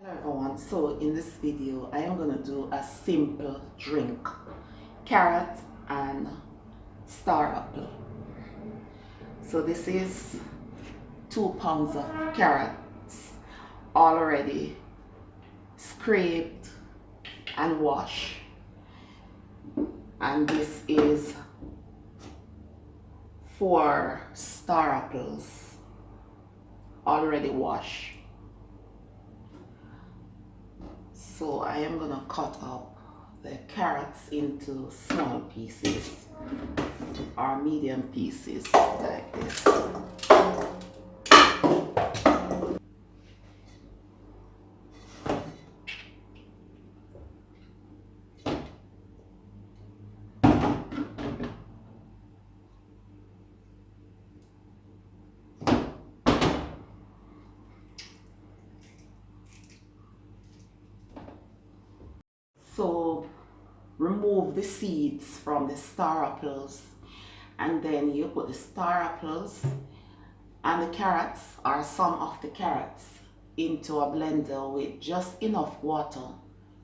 Hello everyone, so in this video I am going to do a simple drink, carrot and star apple. So this is 2 pounds of carrots already scraped and washed, and this is 4 star apples already washed. So I am going to cut up the carrots into small pieces or medium pieces like this. So remove the seeds from the star apples, and then you put the star apples and the carrots or some of the carrots into a blender with just enough water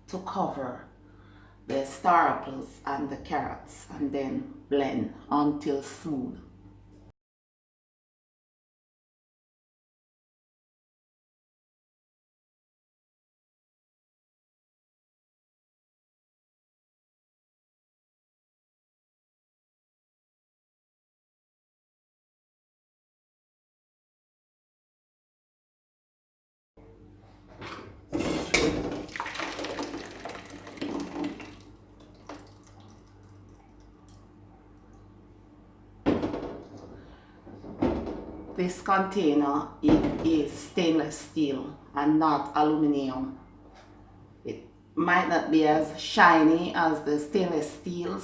to cover the star apples and the carrots, and then blend until smooth. This container, it is stainless steel and not aluminum. It might not be as shiny as the stainless steel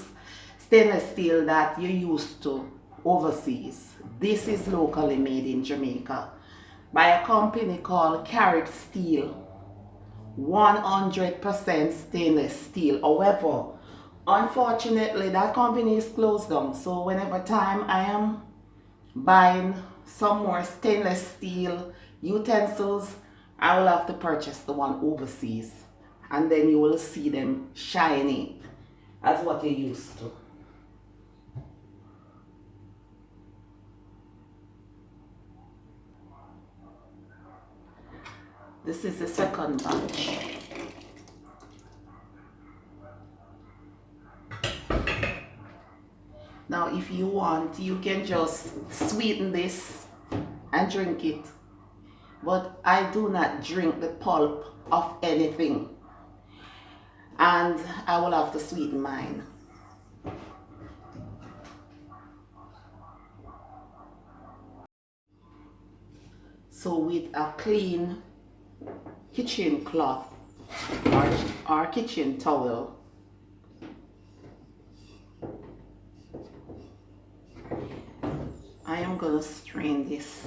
that you're used to overseas. This is locally made in Jamaica by a company called Carrot Steel. 100% stainless steel. However, unfortunately, that company is closed down. So whenever time I am buying some more stainless steel utensils, I will have to purchase the one overseas, and then you will see them shiny as what you're used to. This is the second batch. Now if you want, you can just sweeten this and drink it, but I do not drink the pulp of anything, and I will have to sweeten mine. So with a clean kitchen cloth or kitchen towel, I am gonna strain this.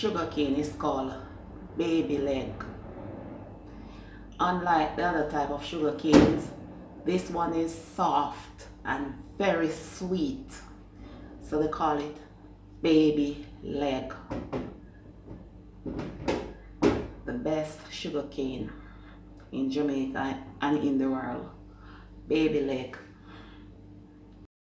sugar cane is called baby leg. Unlike the other type of sugar canes, this one is soft and very sweet. So they call it baby leg. The best sugar cane in Jamaica and in the world. Baby leg.